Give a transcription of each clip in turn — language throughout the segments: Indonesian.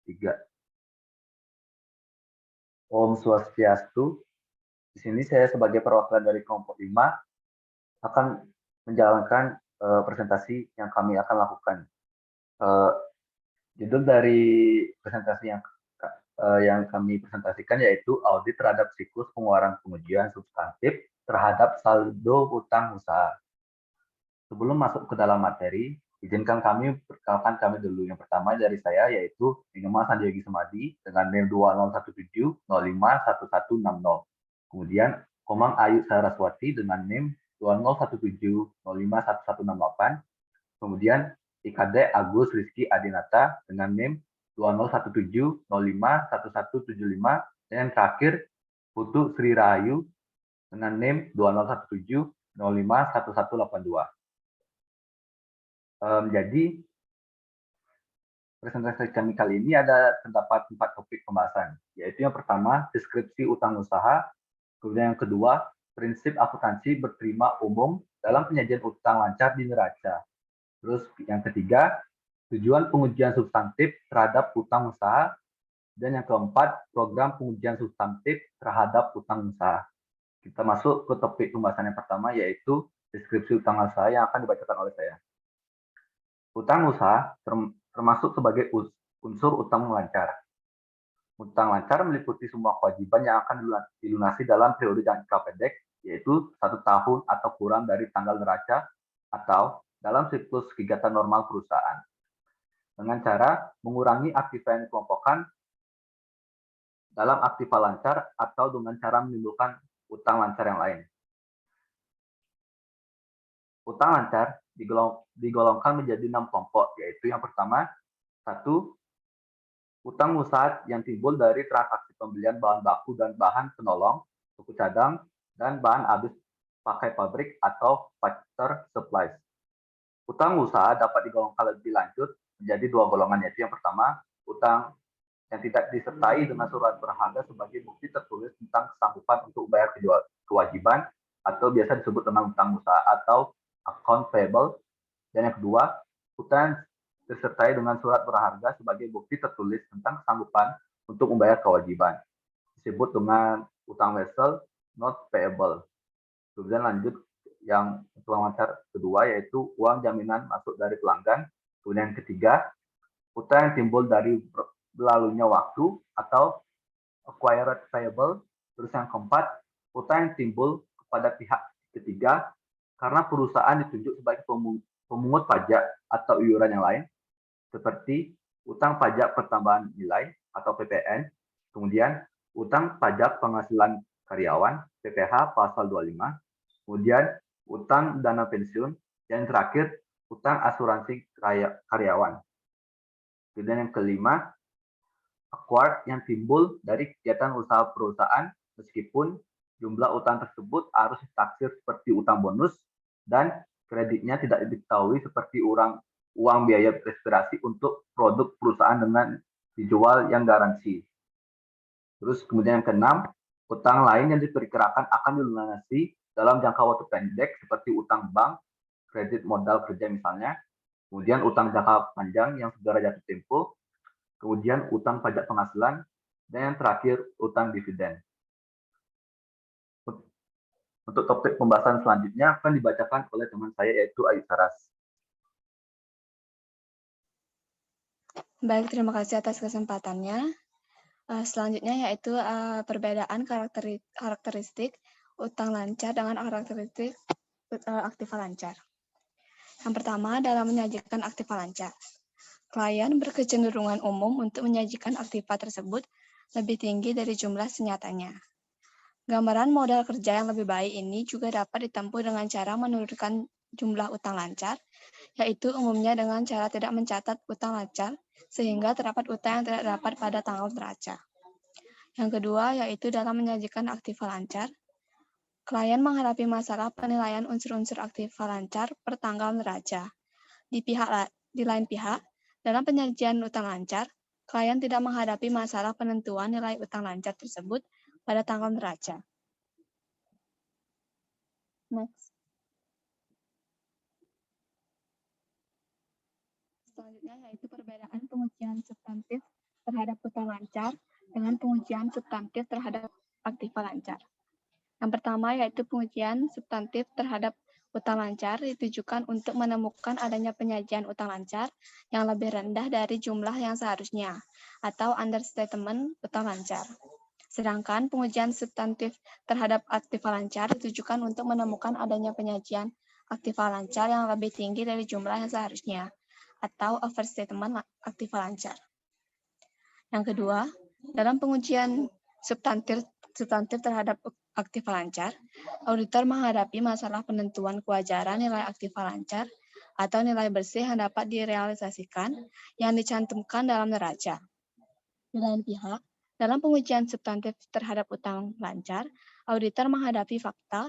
3. Om Swastiastu. Di sini saya sebagai perwakilan dari kelompok 5 akan menjalankan presentasi yang kami akan lakukan. Judul dari presentasi yang kami presentasikan yaitu audit terhadap siklus pengeluaran pengujian substantif terhadap saldo utang usaha. Sebelum masuk ke dalam materi, izinkan kami perkenalkan kami dulu. Yang pertama dari saya yaitu Inuma Sandiagi Semadi dengan NIM 2017051160. Kemudian Komang Ayu Saraswati dengan NIM 2017051168. Kemudian IKD Agus Rizky Adinata dengan NIM 2017051175. Dan yang terakhir Putu Sri Rahayu dengan NIM 2017051182. Jadi presentasi kami kali ini ada terdapat 4 topik pembahasan, yaitu yang pertama deskripsi utang usaha, kemudian yang kedua prinsip akuntansi berterima umum dalam penyajian utang lancar di neraca, terus yang ketiga tujuan pengujian substantif terhadap utang usaha, dan yang keempat program pengujian substantif terhadap utang usaha. Kita masuk ke topik pembahasan yang pertama, yaitu deskripsi utang usaha yang akan dibacakan oleh saya. Utang usaha termasuk sebagai unsur utang lancar. Utang lancar meliputi semua kewajiban yang akan dilunasi dalam periode jangka pendek, yaitu 1 tahun atau kurang dari tanggal neraca atau dalam siklus kegiatan normal perusahaan, dengan cara mengurangi aktiva yang dikelompokkan dalam aktiva lancar atau dengan cara menimbulkan utang lancar yang lain. Utang lancar digolongkan menjadi 6 kelompok, yaitu yang pertama, 1. Utang usaha yang timbul dari transaksi pembelian bahan baku dan bahan penolong, suku cadang, dan bahan habis pakai pabrik atau factor supplies. Utang usaha dapat digolongkan lebih lanjut menjadi 2 golongan, yaitu yang pertama, utang yang tidak disertai dengan surat berharga sebagai bukti tertulis tentang kesanggupan untuk bayar kewajiban, atau biasa disebut dengan utang usaha atau account payable. Dan yang kedua, utang disertai dengan surat berharga sebagai bukti tertulis tentang kesanggupan untuk membayar kewajiban, disebut dengan utang wesel not payable. Kemudian lanjut yang utang lancar kedua, yaitu uang jaminan masuk dari pelanggan. Kemudian yang ketiga, utang yang timbul dari berlalunya waktu atau acquired payable. Terus yang keempat, utang yang timbul kepada pihak ketiga karena perusahaan ditunjuk sebagai pemungut pajak atau iuran yang lain, seperti utang pajak pertambahan nilai atau PPN, kemudian utang pajak penghasilan karyawan PPh pasal 25, kemudian utang dana pensiun, dan yang terakhir utang asuransi karyawan. Kemudian yang kelima, acquired yang timbul dari kegiatan usaha perusahaan meskipun jumlah utang tersebut harus ditaksir seperti utang bonus dan kreditnya tidak diketahui seperti uang biaya respirasi untuk produk perusahaan dengan dijual yang garansi. Terus kemudian yang keenam, utang lain yang diperkirakan akan dilunasi dalam jangka waktu pendek seperti utang bank, kredit modal kerja misalnya, kemudian utang jangka panjang yang segera jatuh tempo, kemudian utang pajak penghasilan, dan yang terakhir utang dividen. Untuk topik pembahasan selanjutnya akan dibacakan oleh teman saya, yaitu Ayu Saras. Baik, terima kasih atas kesempatannya. Selanjutnya yaitu perbedaan karakteristik utang lancar dengan karakteristik aktiva lancar. Yang pertama, dalam menyajikan aktiva lancar. Klien berkecenderungan umum untuk menyajikan aktiva tersebut lebih tinggi dari jumlah senyatanya. Gambaran modal kerja yang lebih baik ini juga dapat ditempuh dengan cara menurunkan jumlah utang lancar, yaitu umumnya dengan cara tidak mencatat utang lancar, sehingga terdapat utang yang tidak dapat pada tanggal neraca. Yang kedua, yaitu dalam menyajikan aktiva lancar, klien menghadapi masalah penilaian unsur-unsur aktiva lancar per tanggal neraca. Di lain pihak, dalam penyajian utang lancar, klien tidak menghadapi masalah penentuan nilai utang lancar tersebut pada tanggal neraca. Next. Selanjutnya yaitu perbedaan pengujian substantif terhadap utang lancar dengan pengujian substantif terhadap aktiva lancar. Yang pertama yaitu pengujian substantif terhadap utang lancar ditujukan untuk menemukan adanya penyajian utang lancar yang lebih rendah dari jumlah yang seharusnya atau understatement utang lancar. Sedangkan pengujian substantif terhadap aktiva lancar ditujukan untuk menemukan adanya penyajian aktiva lancar yang lebih tinggi dari jumlah yang seharusnya atau overstatement aktiva lancar. Yang kedua, dalam pengujian substantif terhadap aktiva lancar, auditor menghadapi masalah penentuan kewajaran nilai aktiva lancar atau nilai bersih yang dapat direalisasikan yang dicantumkan dalam neraca. Di lain pihak, dalam pengujian substantif terhadap utang lancar, auditor menghadapi fakta,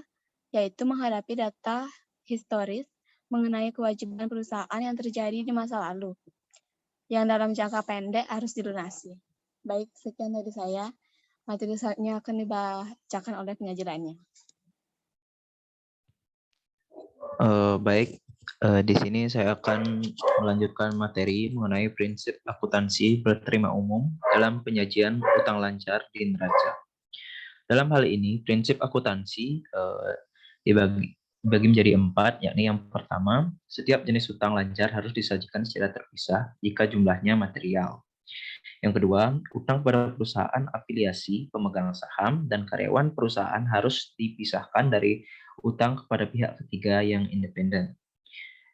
yaitu menghadapi data historis mengenai kewajiban perusahaan yang terjadi di masa lalu, yang dalam jangka pendek harus dilunasi. Baik, sekian dari saya. Materi selanjutnya akan dibacakan oleh penyaji lainnya. Baik, di sini saya akan melanjutkan materi mengenai prinsip akuntansi berterima umum dalam penyajian utang lancar di neraca. Dalam hal ini, prinsip akuntansi dibagi menjadi 4, yakni yang pertama, setiap jenis utang lancar harus disajikan secara terpisah jika jumlahnya material. Yang kedua, utang pada perusahaan afiliasi, pemegang saham, dan karyawan perusahaan harus dipisahkan dari utang kepada pihak ketiga yang independen.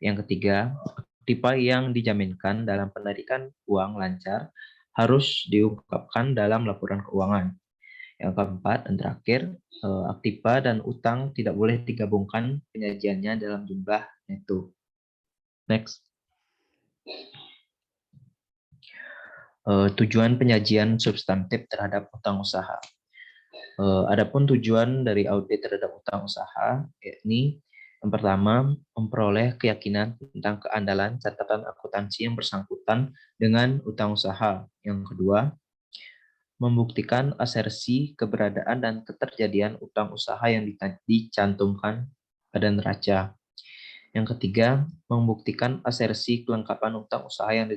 Yang ketiga, aktiva yang dijaminkan dalam penarikan uang lancar harus diungkapkan dalam laporan keuangan. Yang keempat dan terakhir, aktiva dan utang tidak boleh digabungkan penyajiannya dalam jumlah neto. Next. Tujuan penyajian substantif terhadap utang usaha. Adapun tujuan dari audit terhadap utang usaha, yakni yang pertama, memperoleh keyakinan tentang keandalan catatan akuntansi yang bersangkutan dengan utang usaha. Yang kedua, membuktikan asersi keberadaan dan keterjadian utang usaha yang dicantumkan pada neraca. Yang ketiga, membuktikan asersi kelengkapan utang usaha yang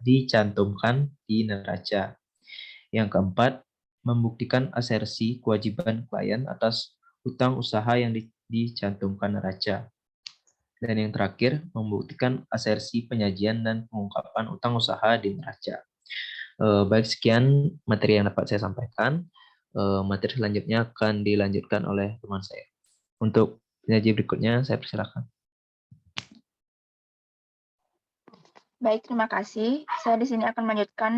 dicantumkan di neraca. Yang keempat, membuktikan asersi kewajiban klien atas utang usaha yang dicantumkan neraca. Dan yang terakhir, membuktikan asersi penyajian dan pengungkapan utang usaha di neraca. Baik, sekian materi yang dapat saya sampaikan. Materi selanjutnya akan dilanjutkan oleh teman saya. Untuk penyaji berikutnya, saya persilakan. Baik, terima kasih. Saya di sini akan melanjutkan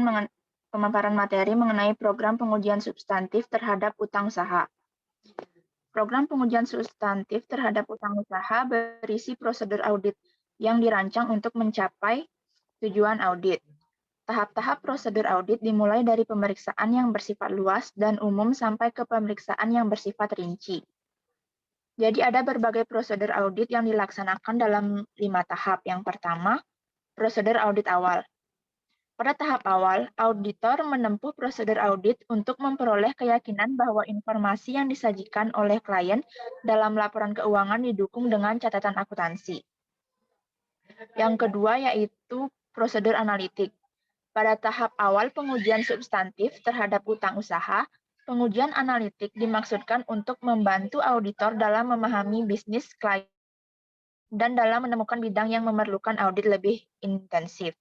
pemaparan materi mengenai program pengujian substantif terhadap utang usaha. Program pengujian substantif terhadap utang usaha berisi prosedur audit yang dirancang untuk mencapai tujuan audit. Tahap-tahap prosedur audit dimulai dari pemeriksaan yang bersifat luas dan umum sampai ke pemeriksaan yang bersifat rinci. Jadi ada berbagai prosedur audit yang dilaksanakan dalam 5 tahap. Yang pertama, prosedur audit awal. Pada tahap awal, auditor menempuh prosedur audit untuk memperoleh keyakinan bahwa informasi yang disajikan oleh klien dalam laporan keuangan didukung dengan catatan akuntansi. Yang kedua yaitu prosedur analitik. Pada tahap awal pengujian substantif terhadap utang usaha, pengujian analitik dimaksudkan untuk membantu auditor dalam memahami bisnis klien dan dalam menemukan bidang yang memerlukan audit lebih intensif.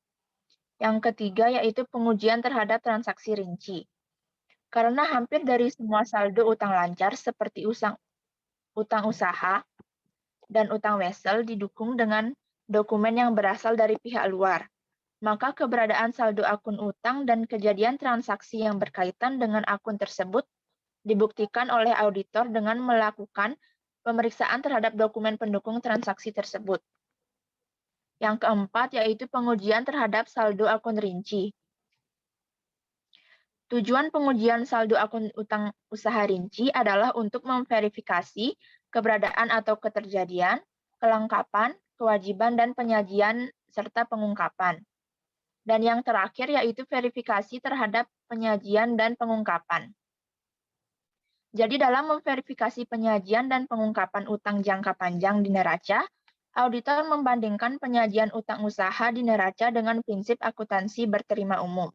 Yang ketiga yaitu pengujian terhadap transaksi rinci. Karena hampir dari semua saldo utang lancar seperti utang usaha dan utang wesel didukung dengan dokumen yang berasal dari pihak luar, maka keberadaan saldo akun utang dan kejadian transaksi yang berkaitan dengan akun tersebut dibuktikan oleh auditor dengan melakukan pemeriksaan terhadap dokumen pendukung transaksi tersebut. Yang keempat yaitu pengujian terhadap saldo akun rinci. Tujuan pengujian saldo akun utang usaha rinci adalah untuk memverifikasi keberadaan atau keterjadian, kelengkapan, kewajiban, dan penyajian serta pengungkapan. Dan yang terakhir yaitu verifikasi terhadap penyajian dan pengungkapan. Jadi dalam memverifikasi penyajian dan pengungkapan utang jangka panjang di neraca, auditor membandingkan penyajian utang usaha di neraca dengan prinsip akuntansi berterima umum.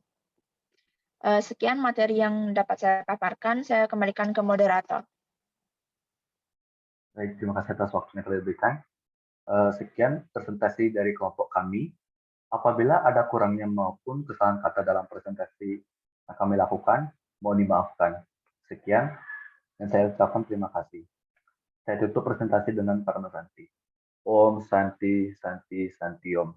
Sekian materi yang dapat saya paparkan. Saya kembalikan ke moderator. Baik, terima kasih atas waktunya kalian berikan. Sekian presentasi dari kelompok kami. Apabila ada kurangnya maupun kesalahan kata dalam presentasi yang kami lakukan, mohon dimaafkan. Sekian, dan saya ucapkan terima kasih. Saya tutup presentasi dengan Parma Santi. Om Santi Santi Santi Om.